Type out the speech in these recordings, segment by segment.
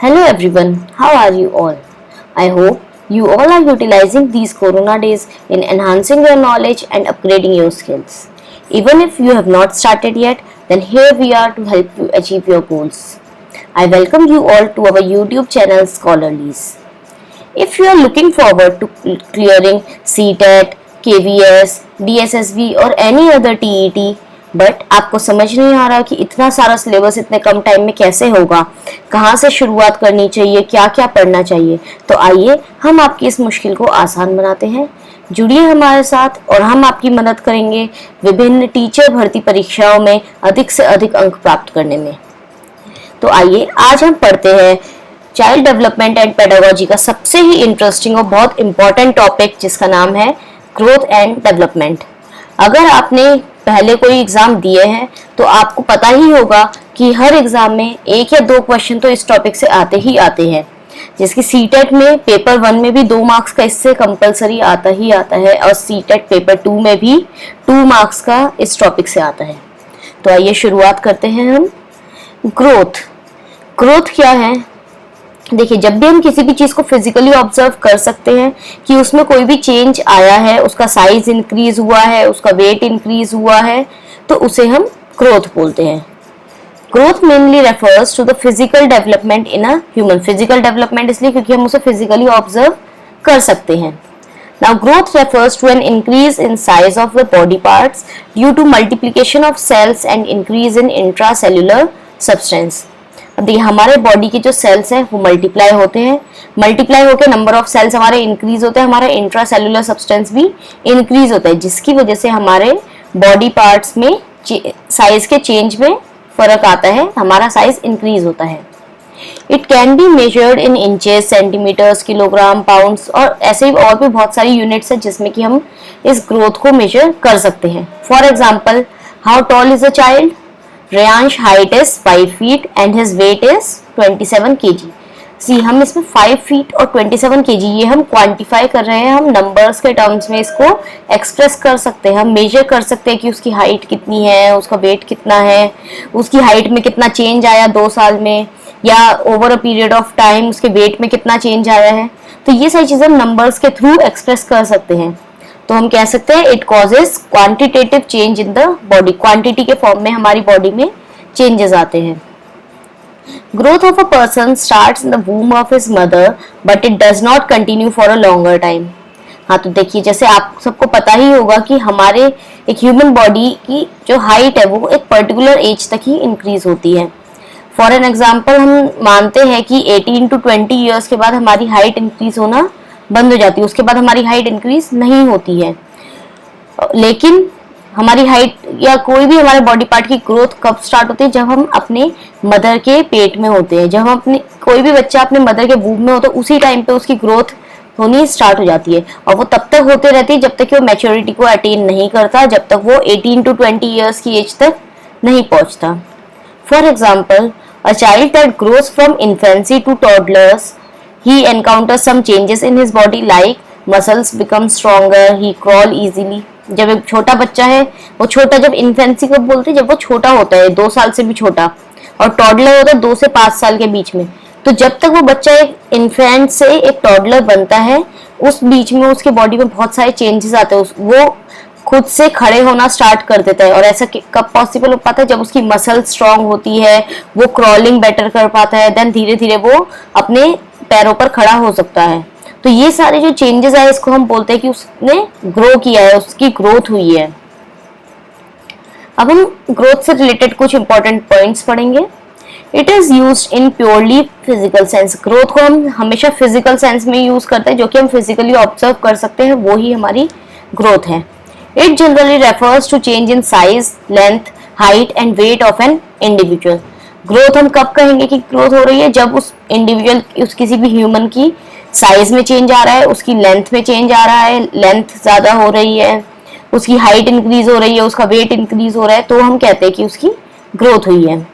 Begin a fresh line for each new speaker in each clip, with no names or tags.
Hello everyone, how are you all? I hope you all are utilizing these Corona days in enhancing your knowledge and upgrading your skills. Even if you have not started yet, then here we are to help you achieve your goals. I welcome you all to our YouTube channel Scholarlies. If you are looking forward to clearing CTET, KVS, DSSB और any other TET, but आपको समझ नहीं आ रहा कि इतना सारा syllabus इतने कम time में कैसे होगा, कहाँ से शुरुआत करनी चाहिए, क्या क्या पढ़ना चाहिए, तो आइए हम आपकी इस मुश्किल को आसान बनाते हैं। जुड़िए हमारे साथ और हम आपकी मदद करेंगे विभिन्न टीचर भर्ती परीक्षाओं में अधिक से अधिक अंक प्राप्त करने में। तो आइए आज हम पढ़ते हैं चाइल्ड डेवलपमेंट एंड पेडागोजी का सबसे ही इंटरेस्टिंग और बहुत इंपॉर्टेंट टॉपिक जिसका नाम है ग्रोथ एंड डेवलपमेंट। अगर आपने पहले कोई एग्जाम दिए हैं तो आपको पता ही होगा कि हर एग्जाम में एक या दो क्वेश्चन तो इस टॉपिक से आते ही आते हैं, जिसकी सीटेट में पेपर 1 में भी 2 मार्क्स का इससे कंपलसरी आता ही आता है और सीटेट पेपर 2 में भी 2 मार्क्स का इस टॉपिक से आता है। तो आइए शुरुआत करते हैं हम। ग्रोथ क्या है? देखिए, जब भी हम किसी भी चीज को फिजिकली ऑब्जर्व कर सकते हैं कि उसमें कोई भी चेंज आया है, उसका साइज इंक्रीज हुआ है, उसका वेट इंक्रीज हुआ है, तो उसे हम ग्रोथ बोलते हैं। Growth mainly refers to the physical development in a human. Physical development इसलिए क्योंकि हम उसे फिजिकली ऑब्जर्व कर सकते हैं। Now growth refers to an increase in size of the body parts due to multiplication of cells and increase in intracellular substance. अब देखिए, हमारे बॉडी के जो सेल्स हैं वो मल्टीप्लाई होते हैं, मल्टीप्लाई होकर नंबर ऑफ सेल्स हमारे इंक्रीज होते हैं, हमारा इंट्रासेल्युलर सब्सटेंस भी इंक्रीज होता है, जिसकी वजह से हमारे बॉडी पार्ट्स में साइज के चेंज में फर्क आता है, हमारा साइज इंक्रीज होता है। It can be measured in inches, centimetres, kilogram, pounds और ऐसे ही और भी बहुत सारी यूनिट्स हैं जिसमें कि हम इस ग्रोथ को मेजर कर सकते हैं। For example, how tall is a child? Reyansh height is 5 feet and his weight is 27 kg। सी, हम इसमें 5 feet और 27 kg ये हम क्वांटिफाई कर रहे हैं, हम नंबर्स के टर्म्स में इसको एक्सप्रेस कर सकते हैं, हम मेजर कर सकते हैं कि उसकी हाइट कितनी है, उसका वेट कितना है, उसकी हाइट में कितना चेंज आया 2 साल में, या over a period of time उसके वेट में कितना चेंज आया है। तो ये सारी चीजें हम नंबर्स के थ्रू एक्सप्रेस कर सकते हैं। तो हम कह सकते हैं it causes quantitative change in the body. Quantity के फॉर्म में हमारी बॉडी में चेंजेस आते हैं। Growth of a person starts in the वूम of his mother but it does not continue for a longer time. हाँ, तो देखिए, जैसे आप सबको पता ही होगा कि हमारे एक ह्यूमन बॉडी की जो हाइट है वो एक पर्टिकुलर एज तक ही इंक्रीज होती है। फॉर एन एग्जाम्पल, हम मानते हैं कि 18 to 20 ईयर्स के बाद हमारी हाइट इंक्रीज होना बंद हो जाती है, उसके बाद हमारी हाइट इंक्रीज नहीं होती है। लेकिन हमारी हाइट या कोई भी हमारे बॉडी पार्ट की ग्रोथ कब स्टार्ट होती है? जब हम अपने मदर के पेट में होते हैं। जब हम अपने कोई भी बच्चा अपने मदर के वूम में होता है उसी टाइम पे उसकी ग्रोथ होनी स्टार्ट हो जाती है, और वो तब तक होते रहती है जब तक कि वो मैच्योरिटी को अटेन नहीं करता, जब तक वो 18 to 20 ईयर्स की एज तक नहीं पहुंचता। For example, a child that grows from infancy to toddlers, he encounters some changes in his body like muscles become stronger, he crawl easily। जब एक छोटा बच्चा है, वो छोटा, जब इन्फेंसी को बोलते हैं जब वो छोटा होता है 2 साल से भी छोटा, और टॉडलर होता है 2 से 5 साल के बीच में, तो जब तक वो बच्चा एक इन्फेंट से एक टॉडलर बनता है उस बीच में उसकी बॉडी में बहुत सारे चेंजेस आते हैं, वो खुद से खड़े होना स्टार्ट कर देता है। और ऐसा कब पॉसिबल हो पाता है? जब उसकी मसल स्ट्रांग होती है, वो क्रॉलिंग बेटर कर पाता है, देन धीरे धीरे वो अपने पैरों पर खड़ा हो सकता है। तो ये सारे जो चेंजेस है इसको हम बोलते हैं कि उसने ग्रो किया है, उसकी ग्रोथ हुई है। अब हम ग्रोथ से रिलेटेड कुछ इंपॉर्टेंट पॉइंट्स पढ़ेंगे। It is used in purely physical sense. Growth को हम हमेशा फिजिकल सेंस में यूज करते हैं, जो कि हम फिजिकली ऑब्जर्व कर सकते हैं, वो ही हमारी ग्रोथ है। It generally refers to change in size, length, height and weight of an individual. Growth हम कब कहेंगे कि ग्रोथ हो रही है? जब उस इंडिविजुअल, उस किसी भी ह्यूमन की साइज में चेंज आ रहा है, उसकी लेंथ में चेंज आ रहा है, लेंथ ज्यादा हो रही है, उसकी हाइट इंक्रीज हो रही है, उसका वेट इंक्रीज हो रहा है, तो हम कहते हैं कि उसकी ग्रोथ हुई है।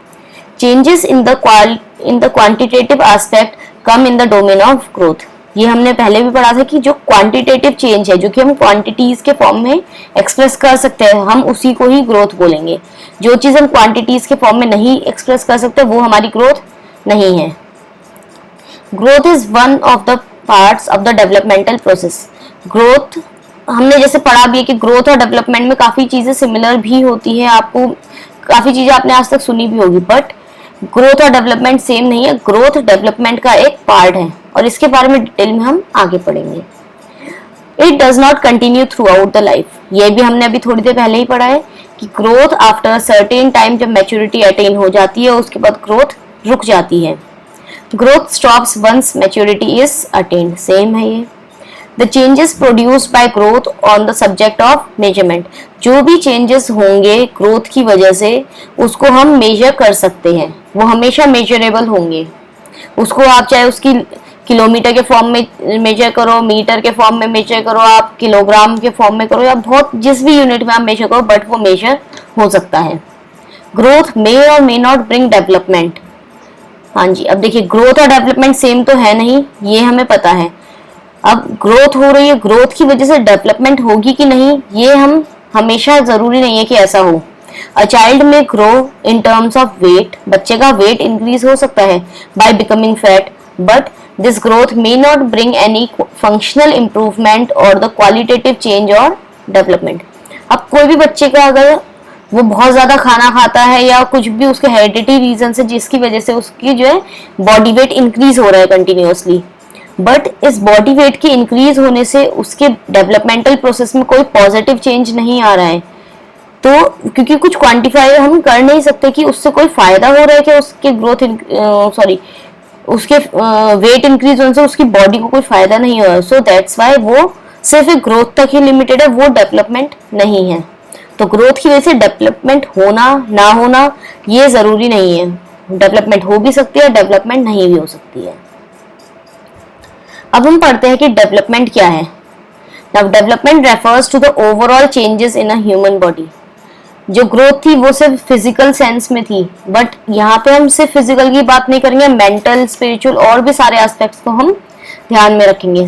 Changes in the quantitative aspect come in the domain of growth. ये हमने पहले भी पढ़ा था कि जो क्वांटिटेटिव चेंज है, जो कि हम क्वांटिटीज के फॉर्म में एक्सप्रेस कर सकते हैं, हम उसी को ही ग्रोथ बोलेंगे। जो चीज हम क्वांटिटीज के फॉर्म में नहीं एक्सप्रेस कर सकते वो हमारी ग्रोथ नहीं है। Growth is one of the parts of the developmental process. Growth हमने जैसे पढ़ा भी है कि ग्रोथ और डेवलपमेंट में काफी चीजें सिमिलर भी होती है, आपको काफी चीजें आपने आज तक सुनी भी होगी, बट ग्रोथ और डेवलपमेंट सेम नहीं है। ग्रोथ डेवलपमेंट का एक पार्ट है और इसके बारे में डिटेल में हम आगे पढ़ेंगे। It does not continue through out the life, ये भी हमने अभी थोड़ी देर पहले ही पढ़ा है कि ग्रोथ आफ्टर सर्टेन टाइम, जब मैच्योरिटी अटेन हो जाती है उसके बाद ग्रोथ रुक जाती है। Growth stops once maturity is attained, same है ये। The changes produced by growth on the subject of measurement, जो भी चेंजेस होंगे ग्रोथ की वजह से उसको हम मेजर कर सकते हैं, वो हमेशा मेजरेबल होंगे। उसको आप चाहे उसकी किलोमीटर के फॉर्म में मेजर करो, मीटर के फॉर्म में मेजर करो, आप किलोग्राम के फॉर्म में करो, या बहुत जिस भी यूनिट में आप मेजर करो, बट वो मेजर हो सकता है। ग्रोथ मे और मे नॉट ब्रिंग डेवलपमेंट। हाँ जी, अब देखिए ग्रोथ और डेवलपमेंट सेम तो है नहीं, ये हमें पता है। अब ग्रोथ हो रही है, ग्रोथ की वजह से डेवलपमेंट होगी कि नहीं, ये हम हमेशा जरूरी नहीं है कि ऐसा हो। A child may grow in terms of weight, बच्चे का वेट इंक्रीज हो सकता है by becoming fat, but this growth may not bring any functional improvement और द क्वालिटेटिव चेंज और डेवलपमेंट। अब कोई भी बच्चे का अगर वो बहुत ज्यादा खाना खाता है या कुछ भी उसके हेरिडिटी रीजन से जिसकी वजह से उसकी जो है बॉडी वेट इंक्रीज हो रहा है कंटिन्यूअसली, बट इस बॉडी वेट के इंक्रीज होने से उसके डेवलपमेंटल प्रोसेस में कोई पॉजिटिव चेंज नहीं आ रहा है, तो क्योंकि कुछ क्वांटिफाई हम कर नहीं सकते कि उससे कोई फायदा हो रहा है कि उसके ग्रोथ उसके वेट इंक्रीज होने से उसकी बॉडी को कोई फायदा नहीं हो रहा है। सो दैट्स वाई वो सिर्फ एक ग्रोथ तक ही लिमिटेड है, वो डेवलपमेंट नहीं है। तो ग्रोथ की वजह से डेवलपमेंट होना ना होना ये जरूरी नहीं है, डेवलपमेंट हो भी सकती है, डेवलपमेंट नहीं भी हो सकती है। अब हम पढ़ते हैं कि डेवलपमेंट क्या है। Now development refers to the overall changes in a human body. जो ग्रोथ थी वो सिर्फ फिजिकल सेंस में थी, बट यहाँ पे हम सिर्फ फिजिकल की बात नहीं करेंगे, मेंटल, स्पिरिचुअल और भी सारे एस्पेक्ट्स को हम ध्यान में रखेंगे।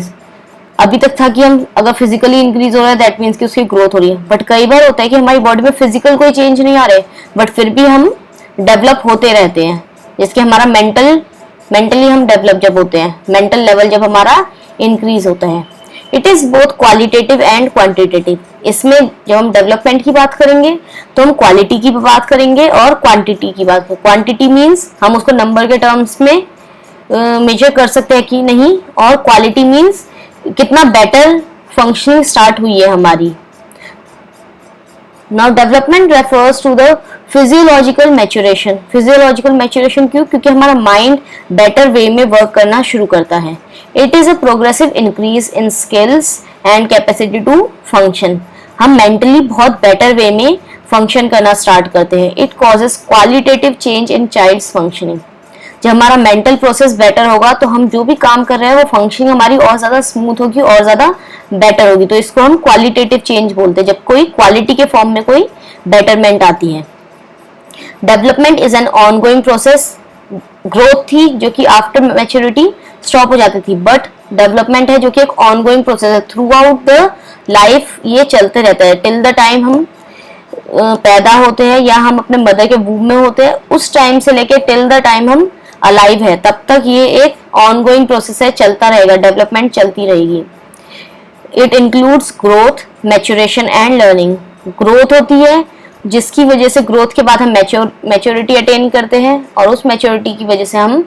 अभी तक था कि हम अगर फिजिकली इंक्रीज हो रहा है दैट मीन्स कि उसकी ग्रोथ हो रही है, बट कई बार होता है कि हमारी बॉडी में फिजिकल कोई चेंज नहीं आ रहे, बट फिर भी हम डेवलप होते रहते हैं। जैसे हमारा मेंटली हम डेवलप जब होते हैं, मेंटल लेवल जब हमारा इंक्रीज होता है। It is both qualitative and quantitative. इसमें जब हम डेवलपमेंट की बात करेंगे तो हम क्वालिटी की बात करेंगे और क्वांटिटी की बात करेंगे। क्वांटिटी मीन्स हम उसको नंबर के टर्म्स में मेजर कर सकते हैं कि नहीं, और क्वालिटी मीन्स कितना बेटर फंक्शनिंग स्टार्ट हुई है हमारी। Now development refers to the physiological maturation. Physiological maturation क्यों? क्योंकि हमारा माइंड बेटर वे में वर्क करना शुरू करता है। It is a progressive increase in skills and capacity to function. हम मेंटली बहुत बेटर वे में फंक्शन करना स्टार्ट करते हैं। It causes qualitative change in child's functioning. जब हमारा मेंटल प्रोसेस बेटर होगा तो हम जो भी काम कर रहे हैं वो फंक्शनिंग हमारी और ज्यादा स्मूथ होगी और ज्यादा बेटर होगी, तो इसको हम क्वालिटेटिव चेंज बोलते हैं, जब कोई क्वालिटी के फॉर्म में कोई बेटरमेंट आती है। Development is an ongoing process. Growth थी जो कि आफ्टर मैच्योरिटी स्टॉप हो जाती थी, बट डेवलपमेंट है जो कि एक ऑनगोइंग प्रोसेस है, थ्रू आउट द लाइफ ये चलते रहता है। टिल द टाइम हम पैदा होते हैं या हम अपने मदर के वूम में होते हैं, उस टाइम से लेके टिल द टाइम हम अलाइव है, तब तक ये एक ऑनगोइंग प्रोसेस है, चलता रहेगा, डेवलपमेंट चलती रहेगी। It includes growth, maturation and learning. Growth होती है जिसकी वजह से ग्रोथ के बाद हम मैच्योरिटी अटेन करते हैं, और उस मैच्योरिटी की वजह से हम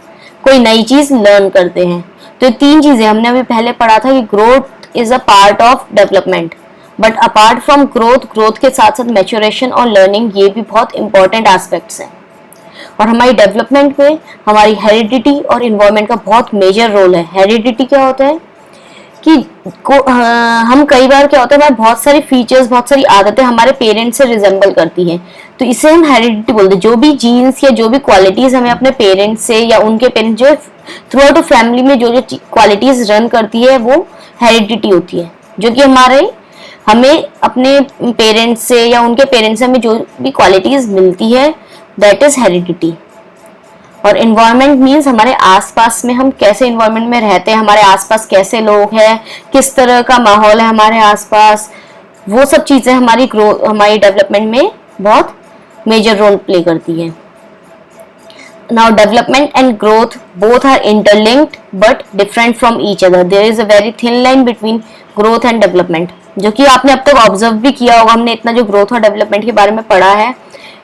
कोई नई चीज लर्न करते हैं। तो तीन चीजें हमने अभी पहले पढ़ा था कि growth is a part of development, but apart from growth के साथ साथ मैच्योरेशन और लर्निंग ये भी बहुत इंपॉर्टेंट एस्पेक्ट्स हैं। और हमारी डेवलपमेंट में हमारी हेरिडिटी और इन्वायरमेंट का बहुत मेजर रोल है। हेरिडिटी क्या होता है कि हम कई बार क्या होता है हमारे बहुत सारी फीचर्स, बहुत सारी आदतें हमारे पेरेंट्स से रिजेंबल करती हैं, तो इसे हम हेरिडिटी बोलते हैं। जो भी जीन्स या जो भी क्वालिटीज हमें अपने पेरेंट्स से या उनके पेरेंट्स जो थ्रू आउट फैमिली में जो जो क्वालिटीज रन करती है वो हेरिडिटी होती है, जो कि हमें अपने पेरेंट्स से या उनके पेरेंट्स से हमें जो भी क्वालिटीज मिलती है दैट इज हेरिडिटी। और इन्वायरमेंट मीन्स हमारे आसपास में हम कैसे इन्वायरमेंट में रहते हैं, हमारे आसपास कैसे लोग हैं, किस तरह का माहौल है हमारे आसपास, वो सब चीजें हमारी डेवलपमेंट में बहुत मेजर रोल प्ले करती है। Now development and growth both are interlinked but different from each other. There is a very thin line between growth and development. जो कि आपने अब तक ऑब्जर्व भी किया होगा, हमने इतना जो ग्रोथ और डेवलपमेंट के बारे में पढ़ा है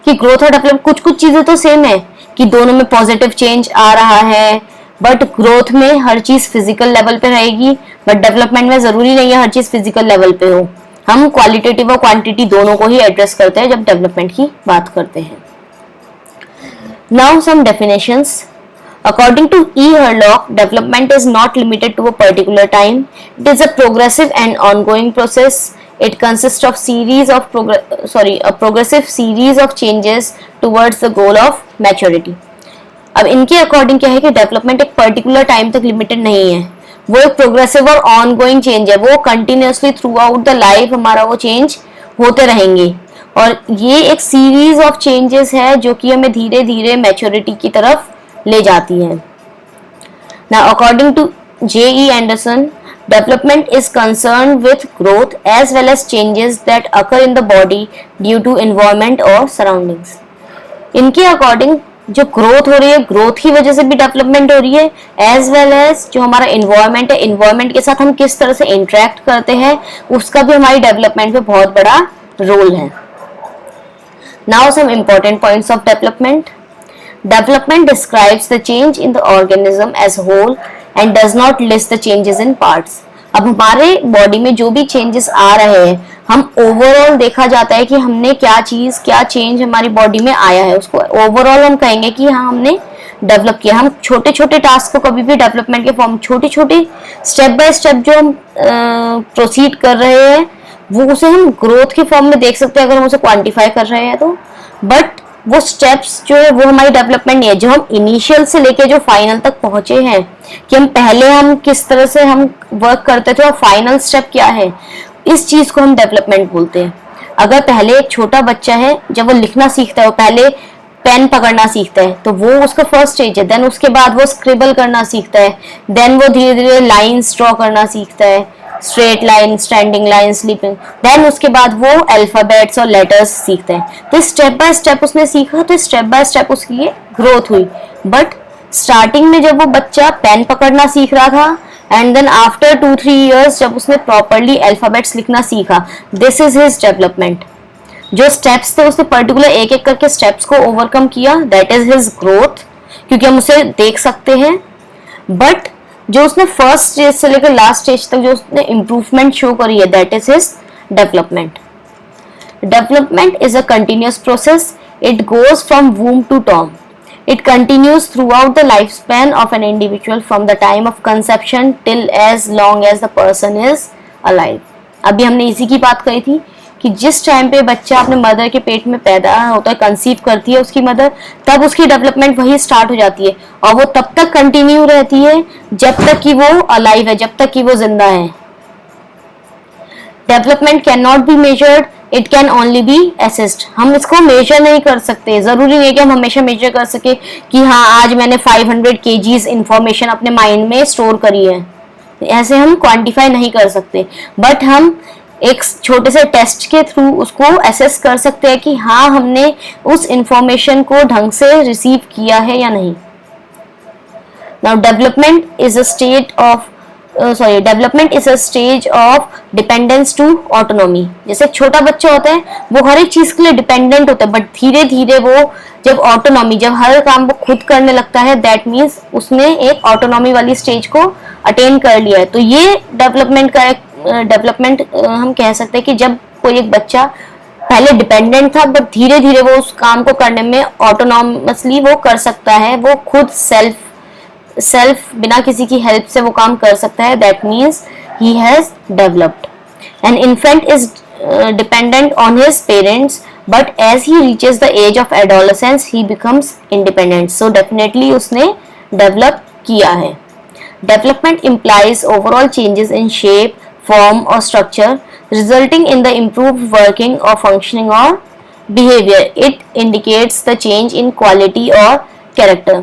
कि ग्रोथ और डेवलपमेंट कुछ कुछ चीजें तो सेम है कि दोनों में पॉजिटिव चेंज आ रहा है, बट ग्रोथ में हर चीज फिजिकल लेवल पे रहेगी, बट डेवलपमेंट में जरूरी नहीं है हर चीज फिजिकल लेवल पे हो. हम क्वालिटेटिव और क्वांटिटी दोनों को ही एड्रेस करते हैं जब डेवलपमेंट की बात करते हैं. Now some definitions. According to E. Herlock, development is not limited to a particular time. It is a progressive and ongoing process. It consists of a progressive series of changes towards the goal of maturity. अब इनके according क्या है कि development एक particular time तक limited नहीं है, वो एक प्रोग्रेसिव और ऑनगोइंग चेंज है, वो continuously through out the life हमारा वो चेंज होते रहेंगे और ये एक सीरीज ऑफ चेंजेस है जो कि हमें धीरे धीरे मैच्योरिटी की तरफ ले जाती है. Now according to J.E. Anderson, development is concerned with growth as well as changes that occur in the body due to environment or surroundings. इनके अकॉर्डिंग जो ग्रोथ हो रही है, ग्रोथ की वजह से भी डेवलपमेंट हो रही है, एज वेल एज जो हमारा इन्वायरमेंट है, इन्वायरमेंट के साथ हम किस तरह से इंटरेक्ट करते हैं उसका भी हमारी डेवलपमेंट में बहुत बड़ा रोल है. Now some important points of development. Development describes the change in the organism as a whole and does not list the changes in parts. अब हमारे बॉडी में जो भी चेंजेस आ रहे हैं, हम ओवरऑल देखा जाता है कि हमने क्या चेंज हमारी बॉडी में आया है, उसको ओवरऑल हम कहेंगे कि हाँ हमने डेवलप किया. हम छोटे छोटे टास्क को कभी भी डेवलपमेंट के फॉर्म, छोटी छोटी स्टेप बाय स्टेप जो हम प्रोसीड कर रहे हैं वो उसे हम ग्रोथ के फॉर्म में देख सकते हैं अगर हम उसे क्वांटिफाई कर रहे हैं तो. बट वो स्टेप्स जो है वो हमारी डेवलपमेंट नहीं है. जो हम इनिशियल से लेके जो फाइनल तक पहुंचे हैं कि हम किस तरह से हम वर्क करते थे और फाइनल स्टेप क्या है, इस चीज को हम डेवलपमेंट बोलते हैं. अगर पहले एक छोटा बच्चा है, जब वो लिखना सीखता है, वो पहले पेन पकड़ना सीखता है तो वो उसका फर्स्ट स्टेज है. देन उसके बाद वो स्क्रिबल करना सीखता है, देन वो धीरे धीरे लाइंस ड्रॉ करना सीखता है, straight line, standing line, sleeping. Then उसके बाद वो अल्फाबेट्स और लेटर्स सीखते हैं. तो स्टेप बाय स्टेप उसने सीखा, तो स्टेप बाय स्टेप उसकी ये ग्रोथ हुई. बट स्टार्टिंग में जब वो बच्चा पेन पकड़ना सीख रहा था एंड देन आफ्टर 2-3 years जब उसने प्रॉपरली अल्फाबेट्स लिखना सीखा, दिस इज हिज डेवलपमेंट. जो स्टेप्स थे उसने पर्टिकुलर एक एक करके स्टेप्स को ओवरकम किया, दैट इज हिज ग्रोथ, क्योंकि हम उसे देख सकते हैं. बट जो उसने फर्स्ट स्टेज से लेकर लास्ट स्टेज तक जो उसने इम्प्रूवमेंट शो करी है, that is his development. Development is a continuous process. It goes from womb to tomb. It continues throughout the lifespan of an individual from the time of conception till as long as the person is alive. अभी हमने इसी की बात कही थी कि जिस time पे बच्चा अपने मदर के पेट में पैदा होता है, कंसीव करती है उसकी मदर, तब उसकी डेवलपमेंट वही स्टार्ट हो जाती है और वो तब तक कंटिन्यू रहती है जब तक कि वो अलाइव है, जब तक कि वो जिंदा है. Development can not be measured, it can only be assist. हम इसको मेजर नहीं कर सकते, जरूरी नहीं है कि हम हमेशा मेजर कर सके कि हाँ आज मैंने 500 kgs इंफॉर्मेशन अपने माइंड में स्टोर करी है, ऐसे हम क्वांटिफाई नहीं कर सकते. बट हम एक छोटे से टेस्ट के थ्रू उसको असेस कर सकते हैं कि हाँ हमने उस इंफॉर्मेशन को ढंग से रिसीव किया है या नहीं. Now development is a stage of dependence to autonomy. जैसे एक छोटा बच्चा होता है वो हर एक चीज के लिए डिपेंडेंट होता है, बट धीरे धीरे वो जब ऑटोनॉमी, जब हर काम वो खुद करने लगता है, दैट मीन्स उसने एक ऑटोनॉमी वाली स्टेज को अटेन कर लिया है. तो ये डेवलपमेंट हम कह सकते हैं कि जब कोई एक बच्चा पहले डिपेंडेंट था बट धीरे धीरे वो उस काम को करने में ऑटोनॉमसली वो कर सकता है, वो खुद सेल्फ बिना किसी की हेल्प से वो काम कर सकता है. That means he has developed. An infant is dependent on his parents but as he reaches the age of adolescence he becomes independent. So definitely उसने डेवलप किया है. Development implies overall changes in shape, form or structure resulting in the improved working or functioning or behavior. It indicates the change in quality or character.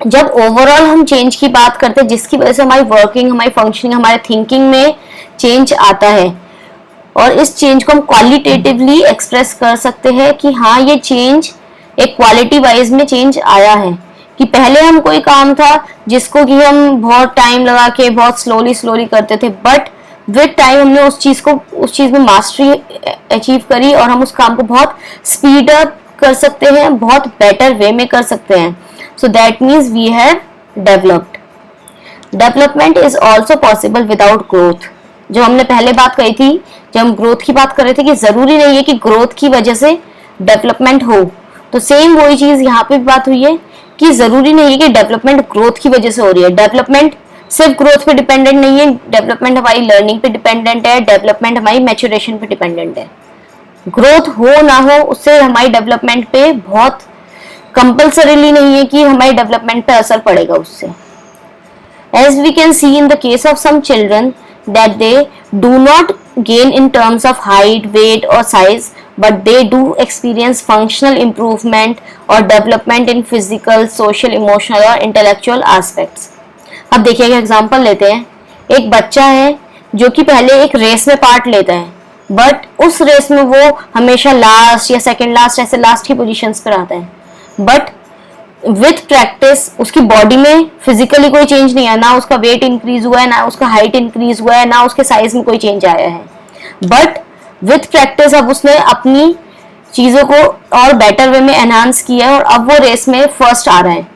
जब overall हम change की बात करते हैं जिसकी वजह से हमारी वर्किंग, हमारी फंक्शनिंग, हमारे थिंकिंग में चेंज आता है और इस चेंज को हम क्वालिटेटिवली एक्सप्रेस कर सकते हैं कि हाँ ये चेंज एक क्वालिटी वाइज में चेंज आया है. कि पहले हम कोई काम था जिसको कि हम बहुत टाइम लगा के बहुत स्लोली करते थे, बट विद टाइम हमने उस चीज में मास्टरी अचीव करी और हम उस काम को बहुत स्पीड अप कर सकते हैं, बहुत बेटर वे में कर सकते हैं. So that means we have developed. Development is also possible without growth. जो हमने पहले बात कही थी, जब हम ग्रोथ की बात कर रहे थे कि जरूरी नहीं है कि ग्रोथ की वजह से डेवलपमेंट हो, तो सेम वही चीज यहाँ पे भी बात हुई है कि जरूरी नहीं है कि डेवलपमेंट ग्रोथ की वजह से हो रही है. डेवलपमेंट सिर्फ ग्रोथ पे डिपेंडेंट नहीं है, डेवलपमेंट हमारी लर्निंग पे डिपेंडेंट है, डेवलपमेंट हमारी मैच्योरेशन पे डिपेंडेंट है. ग्रोथ हो ना हो उससे हमारी डेवलपमेंट पे बहुत कंपल्सरीली नहीं है कि हमारी डेवलपमेंट पे असर पड़ेगा उससे. As we can see in the case of some children that they do not gain in terms of height, weight or size, but they do experience functional improvement or development in physical, social, emotional or intellectual aspects. अब देखिए एक example लेते हैं. एक बच्चा है जो कि पहले एक रेस में पार्ट लेता है, बट उस रेस में वो हमेशा लास्ट या सेकंड लास्ट ऐसे लास्ट की पोजीशंस पर आता है, बट विथ प्रैक्टिस उसकी बॉडी में फिजिकली कोई चेंज नहीं आया, ना उसका वेट इंक्रीज हुआ है, ना उसका हाइट इंक्रीज हुआ है, ना उसके साइज में कोई चेंज आया है, बट विथ प्रैक्टिस अब उसने अपनी चीजों को और बेटर वे में एनहांस किया है और अब वो रेस में फर्स्ट आ रहा है.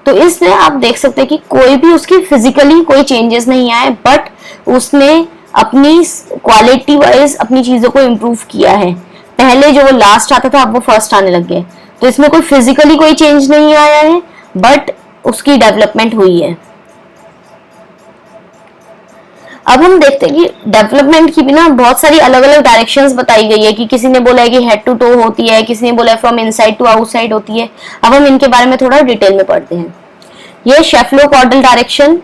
तो इसमें आप देख सकते हैं कि कोई भी उसकी फिजिकली कोई चेंजेस नहीं आए, बट उसने अपनी क्वालिटी वाइज अपनी चीजों को इम्प्रूव किया है. पहले जो वो लास्ट आता था अब वो फर्स्ट आने लग गए. तो इसमें कोई फिजिकली कोई चेंज नहीं आया है, बट उसकी डेवलपमेंट हुई है. अब हम देखते हैं कि डेवलपमेंट की भी ना बहुत सारी अलग अलग डायरेक्शंस बताई गई है कि किसी ने बोला है कि हेड टू टो होती है, किसी ने बोला है फ्रॉम इनसाइड टू आउटसाइड होती है. अब हम इनके बारे में थोड़ा डिटेल में पढ़ते हैं. ये शेफ्लोकॉर्डल डायरेक्शन,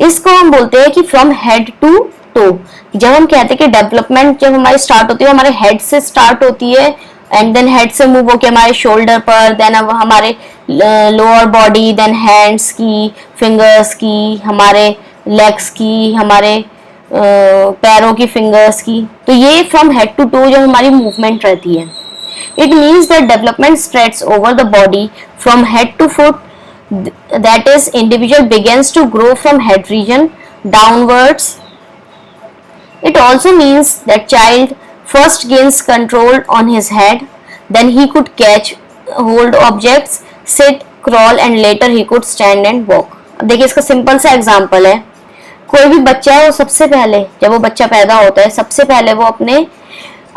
इसको हम बोलते हैं कि फ्रॉम हेड टू टो. जब हम कहते हैं कि डेवलपमेंट जब हमारी स्टार्ट होती है हमारे हेड से स्टार्ट होती है एंड देन हेड से मूव होके हमारे शोल्डर पर, देन अब हमारे लोअर बॉडी, देन हैंड्स की, फिंगर्स की, हमारे लेग्स की, हमारे पैरों की, फिंगर्स की. तो ये फ्रॉम हेड टू टो जो हमारी मूवमेंट रहती है. It means that development spreads over the body from head to foot. That is, individual begins to grow from head region downwards. It also means that child first gains control on his head, then he could catch hold objects, sit, crawl and later he could stand and walk. अब देखिए इसका simple सा example है. कोई भी बच्चा है वो सबसे पहले जब वो बच्चा पैदा होता है सबसे पहले वो अपने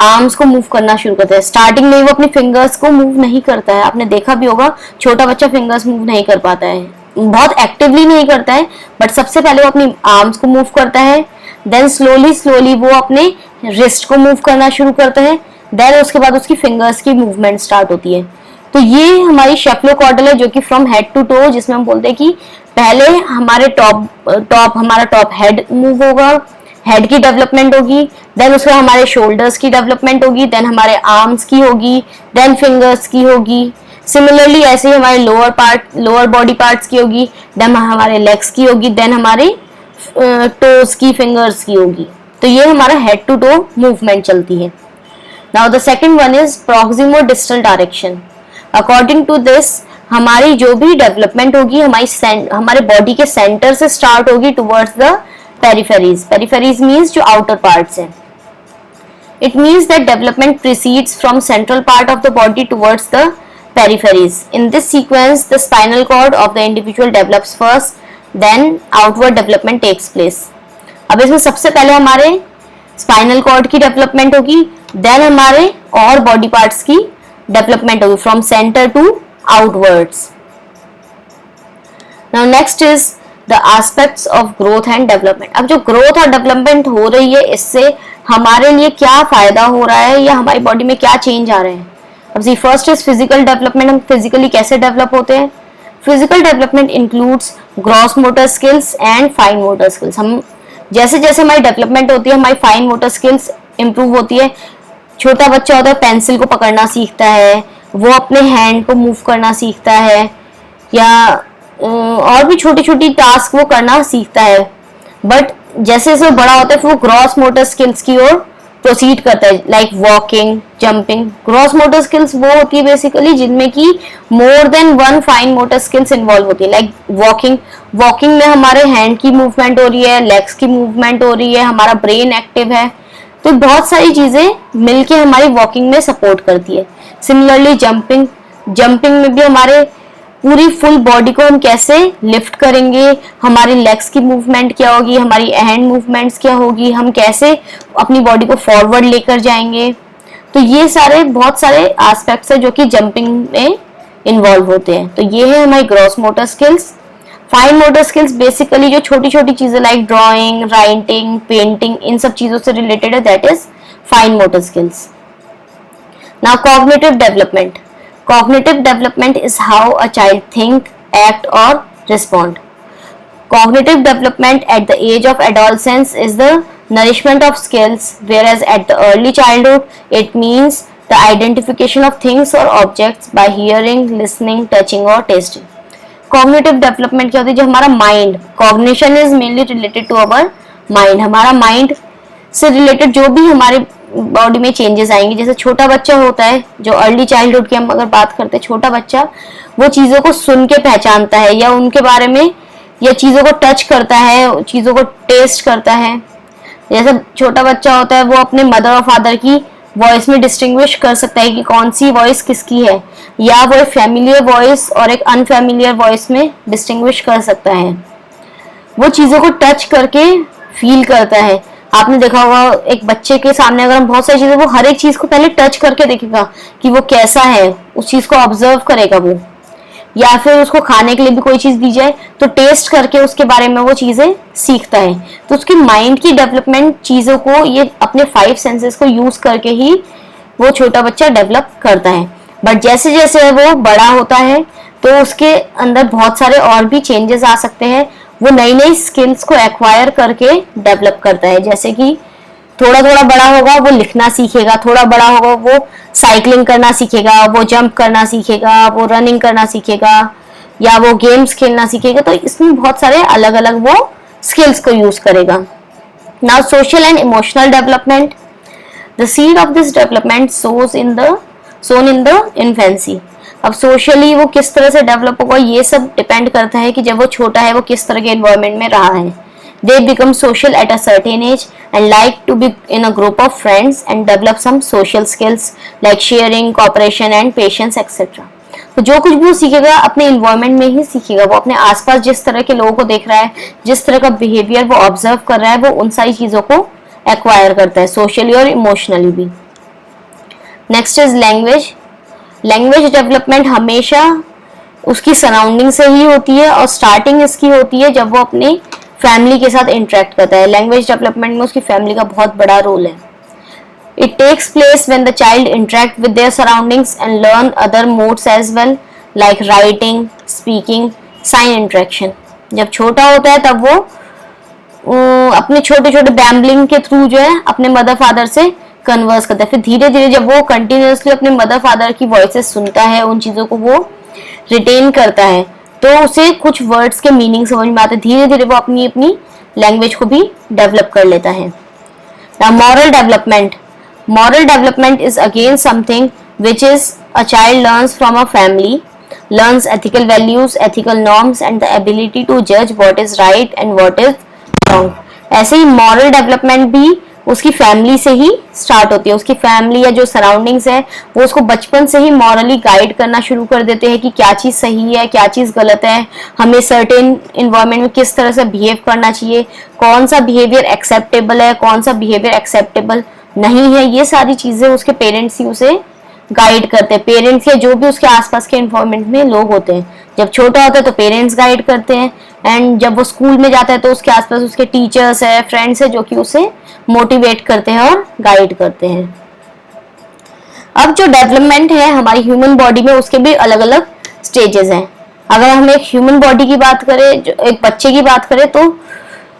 आर्म्स को मूव करना शुरू करता है. स्टार्टिंग में वो अपनी फिंगर्स को मूव नहीं करता है. आपने देखा भी होगा छोटा बच्चा फिंगर्स मूव नहीं कर पाता है, बहुत एक्टिवली नहीं करता है, बट सबसे पहले वो अपनी आर्म्स को मूव करता है. देन स्लोली वो अपने रिस्ट को मूव करना शुरू करता है. देन उसके बाद उसकी फिंगर्स की मूवमेंट स्टार्ट होती है. तो ये हमारी शेफ्लोकॉर्डल है जो कि फ्रॉम हेड टू टो, जिसमें हम बोलते हैं कि पहले हमारे हमारा टॉप हेड मूव होगा, हेड की डेवलपमेंट होगी, देन उसमें हमारे शोल्डर्स की डेवलपमेंट होगी, देन हमारे आर्म्स की होगी, देन फिंगर्स की होगी. सिमिलरली ऐसे ही हमारे लोअर बॉडी पार्ट्स की होगी, देन हमारे लेग्स की होगी, देन हमारे टोज की, फिंगर्स की होगी. तो ये हमारा हेड टू टो मूवमेंट चलती है. Now the second one is proximo distal direction. According to this हमारी जो भी डेवलपमेंट होगी हमारे बॉडी के सेंटर से स्टार्ट होगी towards the peripheries. Peripheries means जो आउटर पार्ट्स हैं. It means that development precedes from central part of the body towards the peripheries. In this sequence the spinal cord of the individual develops first, then outward development takes place. अब इसमें सबसे पहले हमारे spinal cord की development होगी, then हमारे और body parts की डेवलपमेंट होगी from centre to outwards. Now next is the aspects of growth and development. अब जो ग्रोथ और डेवलपमेंट हो रही है इससे हमारे लिए क्या फायदा हो रहा है या हमारी बॉडी में क्या चेंज आ रहे हैं. अब सी फर्स्ट इज फिजिकल डेवलपमेंट. हम फिजिकली कैसे डेवलप होते हैं. Physical development includes gross motor skills and fine motor skills. हम जैसे जैसे हमारी डेवलपमेंट होती है हमारी फाइन मोटर स्किल्स इंप्रूव होती है. छोटा बच्चा होता है पेंसिल को पकड़ना सीखता है, वो अपने हैंड को मूव करना सीखता है, या और भी छोटी छोटी टास्क वो करना सीखता है. बट जैसे जैसे वो बड़ा होता है फिर वो ग्रॉस मोटर स्किल्स की ओर प्रोसीड करता है, like walking, jumping. Gross motor skills वो होती है बेसिकली जिनमें की more than one fine motor skills involve होती है, लाइक वॉकिंग। वॉकिंग में हमारे हैंड की मूवमेंट हो रही है, लेग्स की मूवमेंट हो रही है, हमारा ब्रेन एक्टिव है, तो बहुत सारी चीजें मिलके हमारी वॉकिंग में सपोर्ट करती है। सिमिलरली जंपिंग, जंपिंग में भी हमारे पूरी फुल बॉडी को हम कैसे लिफ्ट करेंगे, हमारी लेग्स की मूवमेंट क्या होगी, हमारी हैंड मूवमेंट्स क्या होगी, हम कैसे अपनी बॉडी को फॉरवर्ड लेकर जाएंगे। तो ये सारे बहुत सारे एस्पेक्ट्स है जो कि जंपिंग में इन्वॉल्व होते हैं। तो ये है हमारी gross motor skills. Fine motor skills basically जो छोटी छोटी चीजें लाइक ड्राइंग, राइटिंग, पेंटिंग, इन सब चीजों से रिलेटेड है, that is fine motor skills. Now cognitive development. Cognitive development is how a child think, act or respond. Cognitive development at the age of adolescence is the nourishment of skills, whereas at the early childhood it means the identification of things or objects by hearing, listening, touching or tasting. Cognitive development क्या होती है? जो हमारा mind, cognition is mainly related to our mind. हमारा mind से related जो भी हमारे बॉडी में चेंजेस आएंगे, जैसे छोटा बच्चा होता है, जो अर्ली चाइल्डहुड की हम अगर बात करते हैं, छोटा बच्चा वो चीजों को सुन के पहचानता है या उनके बारे में, या चीजों को टच करता है, चीजों को टेस्ट करता है। जैसे छोटा बच्चा होता है वो अपने मदर और फादर की वॉइस में डिस्टिंग्विश कर सकता है कि कौन सी वॉइस किसकी है, या वो एक फैमिलियर वॉइस और एक अनफैमिलियर वॉइस में डिस्टिंग्विश कर सकता है। वो चीजों को टच करके फील करता है। आपने देखा होगा एक बच्चे के सामने अगर हम बहुत सारी चीजें, वो हर एक चीज को पहले टच करके देखेगा कि वो कैसा है, उस चीज को ऑब्जर्व करेगा वो, या फिर उसको खाने के लिए भी कोई चीज दी जाए तो टेस्ट करके उसके बारे में वो चीजें सीखता है। तो उसकी माइंड की डेवलपमेंट चीजों को, ये अपने 5 सेंसेस को यूज करके ही वो छोटा बच्चा डेवलप करता है। बट जैसे जैसे वो बड़ा होता है तो उसके अंदर बहुत सारे और भी चेंजेस आ सकते हैं। वो नई नई स्किल्स को एक्वायर करके डेवलप करता है। जैसे कि थोड़ा थोड़ा बड़ा होगा वो लिखना सीखेगा, थोड़ा बड़ा होगा वो साइकिलिंग करना सीखेगा, वो जंप करना सीखेगा, वो रनिंग करना सीखेगा, या वो गेम्स खेलना सीखेगा। तो इसमें बहुत सारे अलग अलग वो स्किल्स को यूज करेगा। Now social and emotional development. The seed of this development sown in the infancy. अब सोशली वो किस तरह से डेवलप होगा, ये सब डिपेंड करता है कि जब वो छोटा है वो किस तरह के एनवायरनमेंट में रहा है। They become social at a certain age and like to be in a group of friends and develop some social skills like sharing, cooperation and patience etc. तो जो कुछ भी वो सीखेगा अपने एनवायरनमेंट में ही सीखेगा। वो अपने आसपास जिस तरह के लोगों को देख रहा है, जिस तरह का बिहेवियर वो ऑब्जर्व कर रहा है, वो उन सारी चीजों को एक्वायर करता है सोशली और इमोशनली भी। Next is language. Language development हमेशा उसकी सराउंडिंग से ही होती है और स्टार्टिंग इसकी होती है जब वो अपनी फैमिली के साथ इंटरेक्ट करता है। लैंग्वेज डेवलपमेंट में उसकी फैमिली का बहुत बड़ा रोल है। It takes place when the child interact with their surroundings and learn other modes as well like writing, speaking, sign interaction. जब छोटा होता है तब वो अपने छोटे छोटे बैम्बलिंग के थ्रू जो है अपने मदर फादर से कन्वर्स करता है। फिर धीरे धीरे जब वो कंटिन्यूअसली अपने मदर फादर की वॉइसेस सुनता है, उन चीजों को वो रिटेन करता है, तो उसे कुछ वर्ड्स के मीनिंग समझ में आते हैं। धीरे धीरे वो अपनी अपनी लैंग्वेज को भी डेवलप कर लेता है। Moral development. Moral development is again something which is a child learns from a family, learns ethical values, ethical norms and the ability to judge what is right and what is wrong. ऐसे ही moral development भी उसकी family से ही start होती है। उसकी family या जो surroundings है वो उसको बचपन से ही मॉरली गाइड करना शुरू कर देते हैं कि क्या चीज सही है, क्या चीज गलत है, हमें सर्टेन इन्वायरमेंट में किस तरह से बिहेव करना चाहिए, कौन सा बिहेवियर एक्सेप्टेबल है, कौन सा बिहेवियर एक्सेप्टेबल नहीं है। ये सारी चीजें उसके पेरेंट्स ही उसे गाइड करते हैं। पेरेंट्स या जो भी उसके आसपास के इन्वायरमेंट में लोग होते हैं। जब छोटा होता है तो पेरेंट्स गाइड करते हैं, एंड जब वो स्कूल में जाता है तो उसके आसपास उसके टीचर्स है, फ्रेंड्स है, जो कि उसे मोटिवेट करते हैं और गाइड करते हैं। अब जो डेवलपमेंट है हमारी ह्यूमन बॉडी में, उसके भी अलग अलग स्टेजेस हैं। अगर हम एक ह्यूमन बॉडी की बात करें, एक बच्चे की बात करें, तो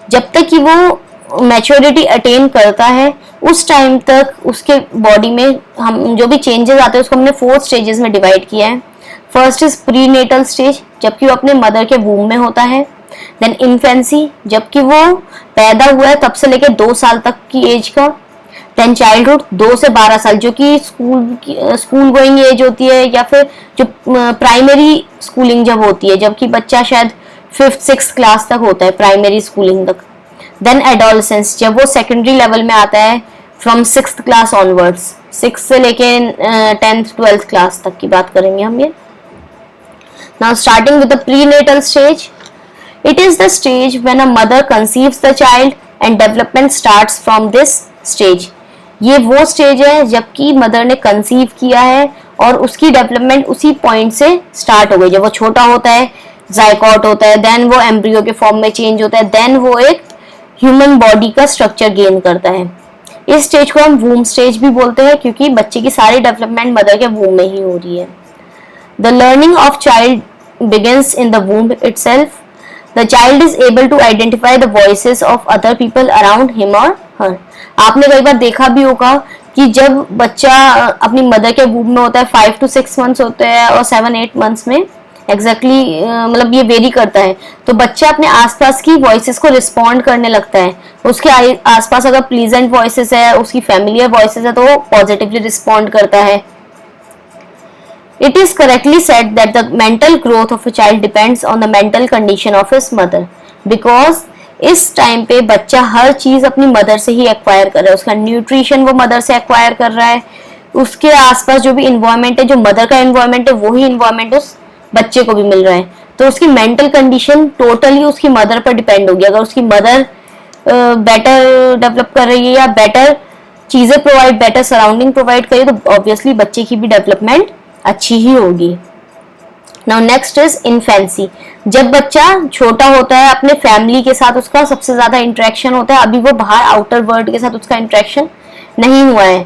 जब तक कि वो मैच्योरिटी अटेन करता है उस टाइम तक उसके बॉडी में हम जो भी चेंजेस आते हैं उसको हमने 4 स्टेजेस में डिवाइड किया है। फर्स्ट इज प्रीनेटल स्टेज, जबकि वो अपने मदर के वूम में होता है। देन इन्फेंसी, जबकि वो पैदा हुआ है तब से लेकर 2 साल तक की एज का। देन चाइल्डहुड 2 से 12 साल, जो कि स्कूल गोइंग एज होती है, या फिर जो प्राइमरी स्कूलिंग जब होती है, जबकि बच्चा शायद 5th-6th क्लास तक होता है, प्राइमरी स्कूलिंग तक। देन एडोलसेंस, जब वो सेकेंडरी लेवल में आता है, फ्रॉम 6th क्लास ऑनवर्ड्स, 6 से लेके 10th-12th क्लास तक की बात करेंगे हम ये। Now starting with the prenatal stage, it is the stage when a mother conceives the child and development starts from this stage. ये वो स्टेज है जबकि मदर ने कंसीव किया है और उसकी डेवलपमेंट उसी पॉइंट से स्टार्ट हो गई। जब वो छोटा होता है, जाइगोट होता है, देन वो एम्ब्रियो के फॉर्म में चेंज होता है, देन वो एक ह्यूमन बॉडी का स्ट्रक्चर गेन करता है। इस स्टेज को हम वूम स्टेज भी बोलते हैं, क्योंकि बच्चे की सारी डेवलपमेंट मदर के वूम में ही हो रही है। The learning of child begins in the वूम itself. The child is able to identify the voices of other people around him or her. आपने कई बार देखा भी होगा कि जब बच्चा अपनी मदर के वूम में होता है, 5 to 6 months होते हैं और 7-8 months में एग्जैक्टली मतलब ये वेरी करता है, तो बच्चा अपने आसपास की वॉइसेस को रिस्पॉन्ड करने लगता है। उसके आसपास अगर प्लीजेंट वॉइसेस है, उसकी फैमिलियर वॉइसेस है, तो वो पॉजिटिवली रिस्पॉन्ड करता है। It is correctly said that the mental growth of a child depends on the mental condition of his mother, because इस टाइम पे बच्चा हर चीज अपनी मदर से ही एक्वायर कर रहा है। उसका न्यूट्रिशन वो मदर से एक्वायर कर रहा है, उसके आसपास जो भी इन्वायरमेंट है, जो मदर का इन्वायरमेंट है, वही इन्वायरमेंट उस बच्चे को भी मिल रहा है। तो उसकी मेंटल कंडीशन टोटली उसकी मदर पर डिपेंड होगी। अगर उसकी मदर बेटर डेवलप कर रही है या बेटर चीजें प्रोवाइड, बेटर सराउंडिंग प्रोवाइड करिए, तो ऑब्वियसली बच्चे की भी डेवलपमेंट अच्छी ही होगी। Now next is infancy. जब बच्चा छोटा होता है, अपने फैमिली के साथ उसका सबसे ज्यादा इंटरेक्शन होता है, अभी वो बाहर आउटर वर्ल्ड के साथ उसका इंटरेक्शन नहीं हुआ है।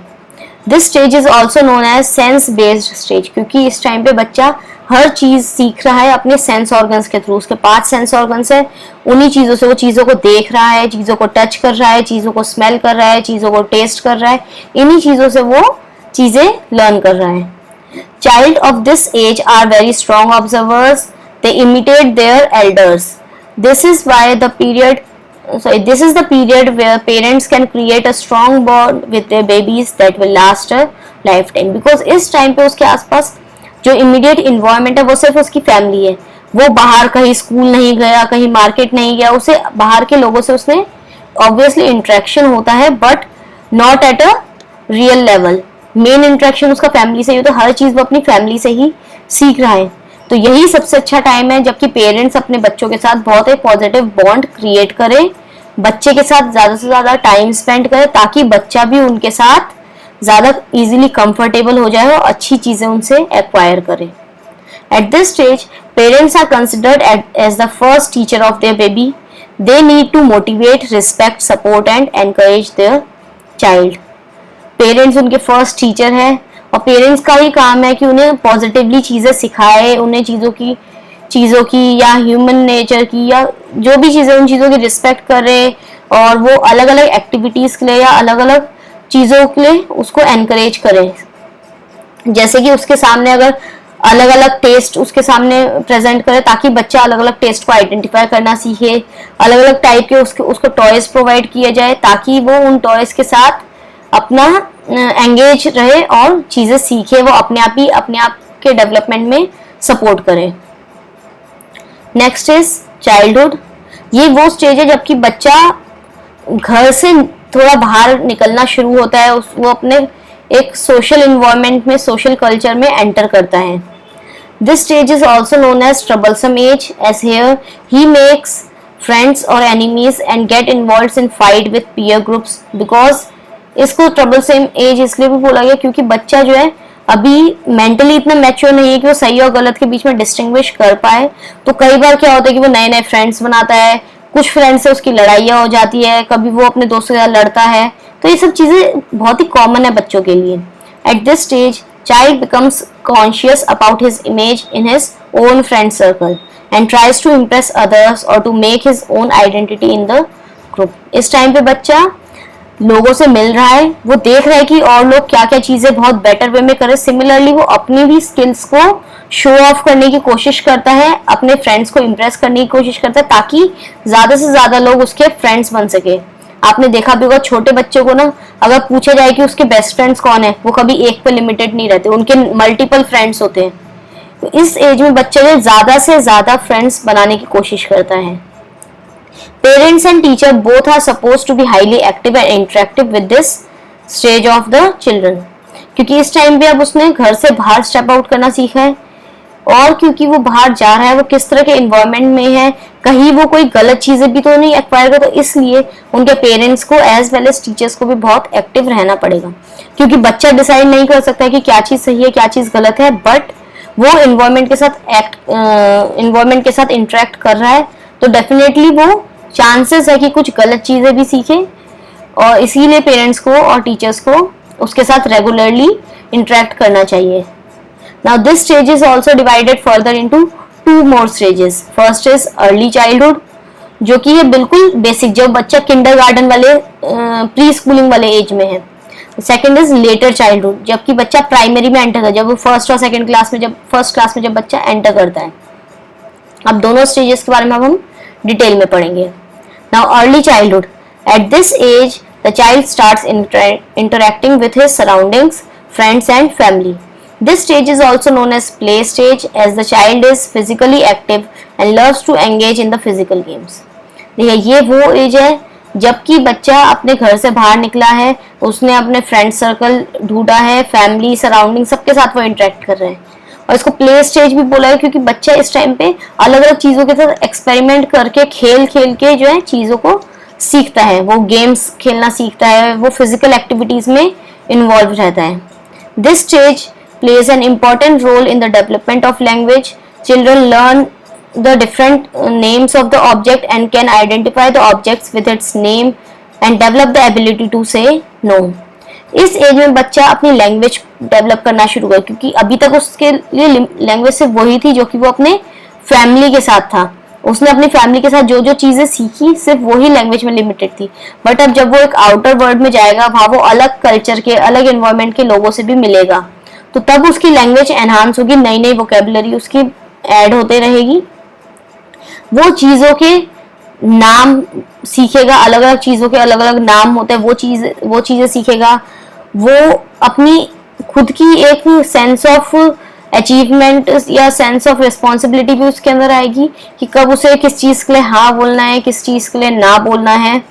This stage is also known as sense based stage, क्योंकि इस टाइम पे बच्चा हर चीज सीख रहा है अपने सेंस ऑर्गन्स के थ्रू। उसके 5 सेंस ऑर्गन्स है, उन्हीं चीजों से वो चीजों को देख रहा है, चीजों को टच कर रहा है, चीजों को स्मेल कर रहा है, चीजों को टेस्ट कर रहा है, इन्हीं चीजों से वो चीजें लर्न कर रहा है। Child of this age are very strong observers. They imitate their elders. This is the period where parents can create a strong bond with their babies that will last a lifetime. Because इस time पे उसके आसपास जो immediate environment है वो सिर्फ उसकी family है। वो बाहर कहीं स्कूल नहीं गया, कहीं मार्केट नहीं गया, उसे बाहर के लोगों से उसने ऑब्वियसली इंटरेक्शन होता है, but not at a real level. Main interaction उसका फैमिली से ही होता है, हर चीज वो अपनी फैमिली से ही सीख रहा है। तो यही सबसे अच्छा टाइम है जबकि पेरेंट्स अपने बच्चों के साथ बहुत ही पॉजिटिव बॉन्ड क्रिएट करें, बच्चे के साथ ज्यादा से ज्यादा टाइम स्पेंड करें, ताकि बच्चा भी उनके साथ ज्यादा इजीली कंफर्टेबल हो जाए और अच्छी चीजें उनसे एक्वायर करे। At this stage parents are considered as the first teacher of their baby. They need to motivate, respect, support and encourage their child. Parents उनके फर्स्ट टीचर है और पेरेंट्स का ही काम है कि उन्हें पॉजिटिवली चीजें सिखाए, उन्हें चीजों की या ह्यूमन नेचर की या जो भी चीजें, उन चीजों की रिस्पेक्ट करे, और वो अलग अलग एक्टिविटीज के लिए या अलग अलग चीजों के लिए उसको एनकरेज करे। जैसे कि उसके सामने अगर अलग अलग टेस्ट उसके सामने प्रेजेंट करे, ताकि बच्चा अलग अलग टेस्ट को आइडेंटिफाई करना सीखे। अलग अलग टाइप के उसको टॉयज प्रोवाइड किए जाए, ताकि वो उन टॉयज के साथ अपना एंगेज रहे और चीजें सीखे, वो अपने आप के डेवलपमेंट में सपोर्ट करे। Next is childhood. ये वो स्टेज है जबकि बच्चा घर से थोड़ा बाहर निकलना शुरू होता है, वो अपने एक सोशल इन्वायरमेंट में, सोशल कल्चर में एंटर करता है। This stage is also known as troublesome age, as here he makes friends और enemies and get involved in fight with peer groups. Because इसको ट्रबलसम एज इसलिए भी बोला गया क्योंकि बच्चा जो है अभी मेंटली इतना मैच्योर नहीं है कि वो सही और गलत के बीच में डिस्टिंग्विश कर पाए। तो कई बार क्या होता है कि वो नए नए फ्रेंड्स बनाता है, कुछ फ्रेंड्स से उसकी लड़ाइयाँ हो जाती है, कभी वो अपने दोस्तों के साथ लड़ता है। तो ये सब चीजें बहुत ही कॉमन है बच्चों के लिए। At this stage child becomes conscious about his image in his own friend circle and tries to impress others और to make his own identity in the group. इस टाइम पे बच्चा लोगों से मिल रहा है, वो देख रहा है कि और लोग क्या क्या चीजें बहुत बेटर वे में करे। सिमिलरली वो अपनी भी स्किल्स को शो ऑफ करने की कोशिश करता है, अपने फ्रेंड्स को इम्प्रेस करने की कोशिश करता है, ताकि ज्यादा से ज्यादा लोग उसके फ्रेंड्स बन सके। आपने देखा भी होगा छोटे बच्चों को ना अगर पूछा जाए कि उसके बेस्ट फ्रेंड्स कौन है, वो कभी एक पे लिमिटेड नहीं रहते, उनके मल्टीपल फ्रेंड्स होते हैं। तो इस एज में बच्चे जो ज्यादा से ज्यादा फ्रेंड्स बनाने की कोशिश करता है। Parents and teacher both are suppose to be highly active and interactive with this stage of the children, क्योंकि इस टाइम पे अब उसने घर से बाहर स्टेप आउट करना सीखा है, और क्योंकि वो बाहर जा रहा है, वो किस तरह के इन्वायरमेंट में है, कहीं वो कोई गलत चीजें भी तो नहीं एक्वायर कर, तो इसलिए उनके पेरेंट्स को एज वेल एज टीचर्स को भी बहुत एक्टिव रहना पड़ेगा, क्योंकि बच्चा डिसाइड नहीं कर सकता है कि क्या चीज सही है क्या चीज गलत है, बट वो इन्वायरमेंट के साथ इंटरेक्ट कर रहा है, तो डेफिनेटली वो चांसेस है कि कुछ गलत चीजें भी सीखे, और इसीलिए पेरेंट्स को और टीचर्स को उसके साथ रेगुलरली इंटरेक्ट करना चाहिए। Now this stage is also divided further into two more stages. First is early childhood, जो कि ये बिल्कुल बेसिक, जब बच्चा किंडरगार्टन वाले प्री स्कूलिंग वाले एज में है। सेकेंड इज लेटर चाइल्डहुड, जबकि बच्चा प्राइमरी में एंटर कर, जब वो फर्स्ट और सेकेंड क्लास में, जब फर्स्ट क्लास में जब बच्चा एंटर करता है। अब दोनों स्टेजेस के बारे में अब हम डिटेल में पढ़ेंगे। Now early childhood, at this age the child starts interacting with his surroundings, friends and family. This stage is also known as play stage, as the child is physically active and loves to engage in the physical games. देखिए ये वो as है जबकि बच्चा अपने घर से बाहर निकला है, उसने अपने फ्रेंड सर्कल ढूंढा है, फैमिली सराउंडिंग सबके साथ वो इंटरेक्ट कर रहे हैं, और इसको प्ले स्टेज भी बोला है क्योंकि बच्चा इस टाइम पे अलग अलग चीजों के साथ एक्सपेरिमेंट करके खेल खेल के जो है चीजों को सीखता है, वो गेम्स खेलना सीखता है, वो फिजिकल एक्टिविटीज में इन्वॉल्व रहता है। This stage plays an important role in the development of language. Children learn the different names of the object and can identify the objects with its name and develop the ability to say no. इस as में बच्चा अपनी language develop करना शुरू कर, क्योंकि अभी तक उसके लिए लैंग्वेज सिर्फ वही थी जो कि वो अपने फैमिली के साथ था, उसने अपनी फैमिली के साथ जो जो चीजें सीखी सिर्फ वही लैंग्वेज में लिमिटेड थी। बट अब जब वो एक आउटर वर्ल्ड में जाएगा, वहाँ वो अलग कल्चर के अलग एनवायरमेंट के लोगों से भी मिलेगा, तो तब उसकी लैंग्वेज एनहांस होगी, नई नई वोकेबुलरी उसकी ऐड होते रहेगी, वो चीजों के नाम सीखेगा, अलग अलग चीजों के अलग अलग नाम होते हैं, वो चीजें सीखेगा, वो अपनी खुद की एक सेंस ऑफ अचीवमेंट या सेंस ऑफ रिस्पॉन्सिबिलिटी भी उसके अंदर आएगी कि कब उसे किस चीज के लिए हाँ बोलना है, किस चीज के लिए ना बोलना है।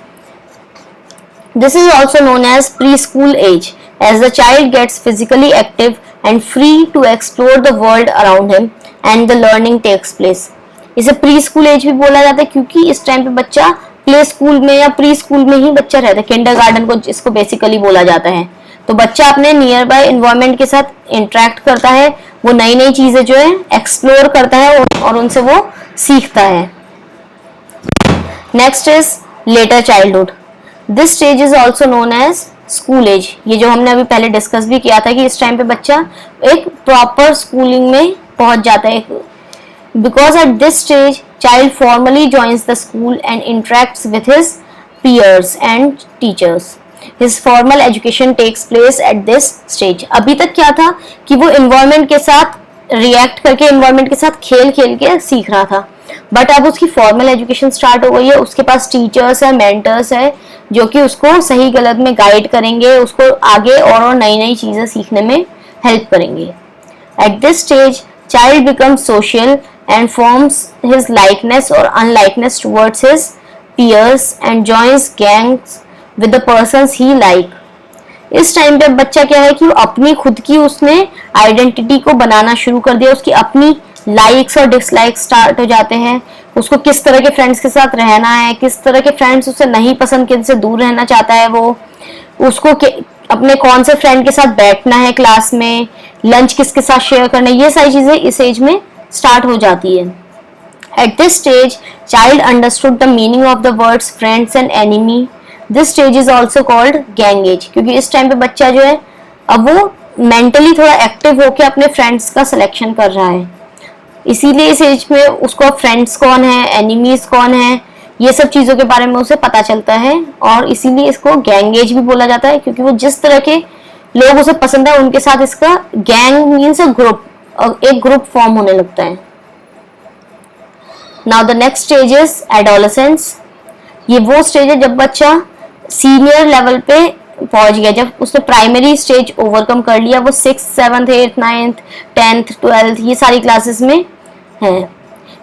This is also known as preschool age, as the child gets physically active and free to explore the world around him and the learning takes place. इसे प्री स्कूल एज भी बोला जाता है क्योंकि इस टाइम पे बच्चा play school में या प्री स्कूल में ही बच्चा रहता है, किंडरगार्टन को जिसको बेसिकली बोला जाता है। तो बच्चा अपने नियर बाय एनवायरनमेंट के साथ इंटरेक्ट करता है, वो नई नई चीजें जो है एक्सप्लोर करता है और उनसे वो सीखता है। Next is later childhood, this stage is also known as school age. ये जो हमने अभी पहले डिस्कस भी किया था कि इस टाइम पे बच्चा एक प्रॉपर स्कूलिंग में पहुंच जाता है, because at this stage child formally joins the school and interacts with his peers and teachers. His formal education takes place at this stage. अभी तक क्या था कि वो एनवायरनमेंट के साथ रिएक्ट करके, एनवायरनमेंट के साथ खेल खेल के सीख रहा था, बट अब उसकी फॉर्मल एजुकेशन स्टार्ट हो गई है, उसके पास टीचर्स है, मेंटर्स है जो कि उसको सही गलत में गाइड करेंगे, उसको आगे और नई नई चीजें सीखने में हेल्प करेंगे। At this stage child becomes social and forms his likeness और unlikeness towards his peers and joins gangs with the persons he like. इस टाइम पे बच्चा क्या है कि वो अपनी खुद की उसने आइडेंटिटी को बनाना शुरू कर दिया, उसकी अपनी लाइक्स और डिसलाइक्स स्टार्ट हो जाते हैं, उसको किस तरह के फ्रेंड्स के साथ रहना है, किस तरह के फ्रेंड्स उसे नहीं पसंद, किनसे दूर रहना चाहता है वो, उसको अपने कौन से फ्रेंड के साथ बैठना है क्लास में, लंच किसके साथ शेयर करना है, ये सारी चीजें इस एज में स्टार्ट हो जाती है। Eight this stage child understood the meaning of the words friends and enemy. This stage is also called gang as, क्योंकि इस टाइम पे बच्चा जो है अब वो मेंटली थोड़ा एक्टिव होकर अपने फ्रेंड्स का सिलेक्शन कर रहा है, इसीलिए इस एज में उसको फ्रेंड्स कौन है, एनिमीज कौन है, ये सब चीजों के बारे में उसे पता चलता है, और इसीलिए इसको गैंग एज भी बोला जाता है क्योंकि वो जिस तरह के लोग उसे पसंद है उनके साथ इसका गैंग मीन्स ग्रुप, एक ग्रुप फॉर्म होने लगता है। Now the next stage is adolescence. ये वो स्टेज है जब बच्चा सीनियर लेवल पे पहुंच गया, जब उसने प्राइमरी स्टेज ओवरकम कर लिया, वो 6th 7th 8th 9th 10th 12th ये सारी क्लासेस में है।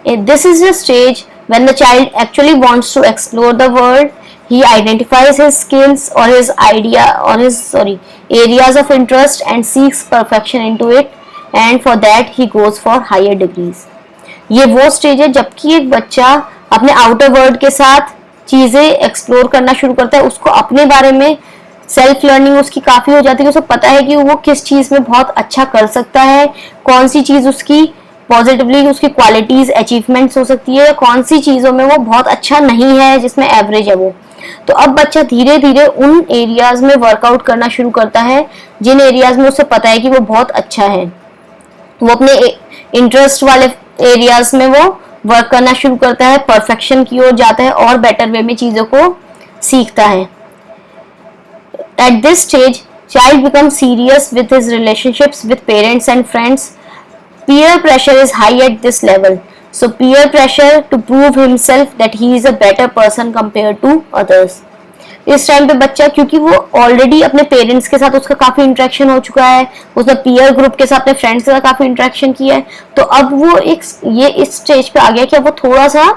This is the stage when the child actually wants to explore the world, he identifies his skills or his areas of interest and seeks perfection into it, and for that he goes for higher degrees। ये वो stage है जबकि एक बच्चा अपने outer world के साथ चीजें एक्सप्लोर करना शुरू करता है, उसको अपने बारे में सेल्फ लर्निंग उसकी काफी हो जाती है, उसे पता है कि वो किस चीज में बहुत अच्छा कर सकता है, कौन सी चीज उसकी पॉजिटिवली उसकी क्वालिटीज अचीवमेंट्स हो सकती है, कौन सी चीजों में वो बहुत अच्छा नहीं है जिसमें एवरेज है वो। तो अब बच्चा धीरे धीरे उन एरियाज में वर्कआउट करना शुरू करता है जिन एरियाज में उसे पता है कि वो बहुत अच्छा है, वो अपने इंटरेस्ट वाले एरियाज में वो वर्क करना शुरू करता है, परफेक्शन की ओर जाता है और बेटर वे में चीजों को सीखता है। Eight this stage child become serious with his relationships with parents and friends. Peer pressure is high at this level, so peer pressure to prove himself that he is a better person compared to others। इस time पे बच्चा, क्योंकि वो already अपने parents के साथ उसका काफी इंटरेक्शन हो चुका है, उसने पीयर ग्रुप के साथ अपने फ्रेंड्स के साथ काफी इंटरेक्शन किया है, तो अब वो ये इस स्टेज पे आ गया कि अब वो थोड़ा सा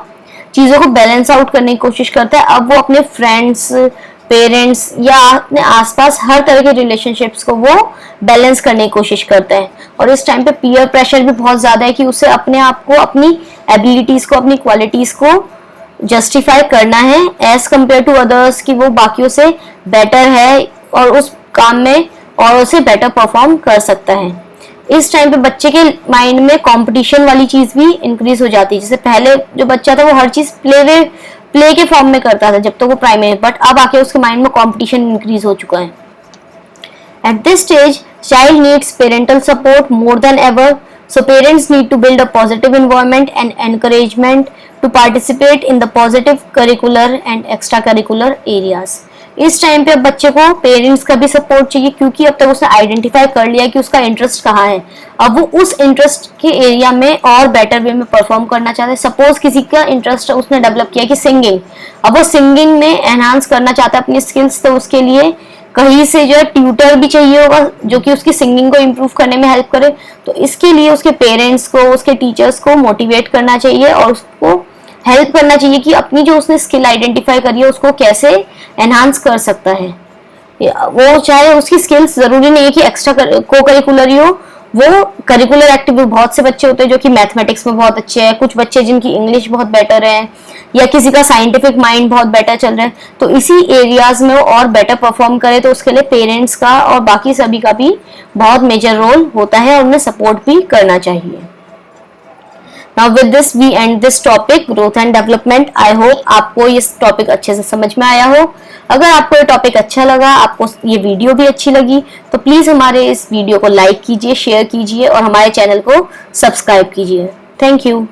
चीजों को बैलेंस आउट करने की कोशिश करता है। अब वो अपने फ्रेंड्स, पेरेंट्स या अपने आसपास हर तरह के रिलेशनशिप्स को वो बैलेंस करने की कोशिश करता है, और इस टाइम पे पीयर प्रेशर भी बहुत ज्यादा है कि उसे अपने आप को, अपनी एबिलिटीज को, अपनी क्वालिटीज को जस्टिफाई करना है एज कम्पेयर टू अदर्स, कि वो बाकियों से बेटर है और उस काम में और उसे बेटर परफॉर्म कर सकता है। इस टाइम पे बच्चे के माइंड में कंपटीशन वाली चीज भी इंक्रीज हो जाती है। जैसे पहले जो बच्चा था वो हर चीज प्ले के फॉर्म में करता था जब तक तो वो प्राइमरी, बट अब आके उसके माइंड में कंपटीशन इंक्रीज हो चुका है। Eight this stage child needs parental support more than ever, so parents need to build a positive environment and encouragement to participate in the positive curricular and extracurricular areas। इस time पे अब बच्चे को parents का भी support चाहिए, क्योंकि अब तक उसने आइडेंटिफाई कर लिया कि उसका इंटरेस्ट कहाँ है, अब वो उस इंटरेस्ट के एरिया में और बेटर वे में परफॉर्म करना चाहता है। सपोज किसी का इंटरेस्ट उसने डेवलप किया कि सिंगिंग, अब वो सिंगिंग में एनहांस करना चाहता है अपनी स्किल्स, तो उसके लिए कहीं से जो है ट्यूटर भी चाहिए होगा जो कि उसकी सिंगिंग को इम्प्रूव करने में हेल्प करे। तो इसके लिए उसके पेरेंट्स को, उसके टीचर्स को मोटिवेट करना चाहिए और उसको हेल्प करना चाहिए कि अपनी जो उसने स्किल आइडेंटिफाई करी है उसको कैसे एनहांस कर सकता है। वो चाहे उसकी स्किल्स जरूरी नहीं है कि एक्स्ट्रा को करिकुलर ही हो, वो करिकुलर एक्टिविटी बहुत से बच्चे होते हैं जो कि मैथमेटिक्स में बहुत अच्छे हैं, कुछ बच्चे जिनकी इंग्लिश बहुत बेटर है, या किसी का साइंटिफिक माइंड बहुत बेटर चल रहा है, तो इसी एरियाज में वो और बेटर परफॉर्म करे तो उसके लिए पेरेंट्स का और बाकी सभी का भी बहुत मेजर रोल होता है और उन्हें सपोर्ट भी करना चाहिए। Now with this we end this topic growth and development। I hope आपको इस टॉपिक अच्छे से समझ में आया हो। अगर आपको ये टॉपिक अच्छा लगा, आपको ये वीडियो भी अच्छी लगी, तो प्लीज हमारे इस वीडियो को लाइक कीजिए, शेयर कीजिए और हमारे चैनल को सब्सक्राइब कीजिए। Thank you.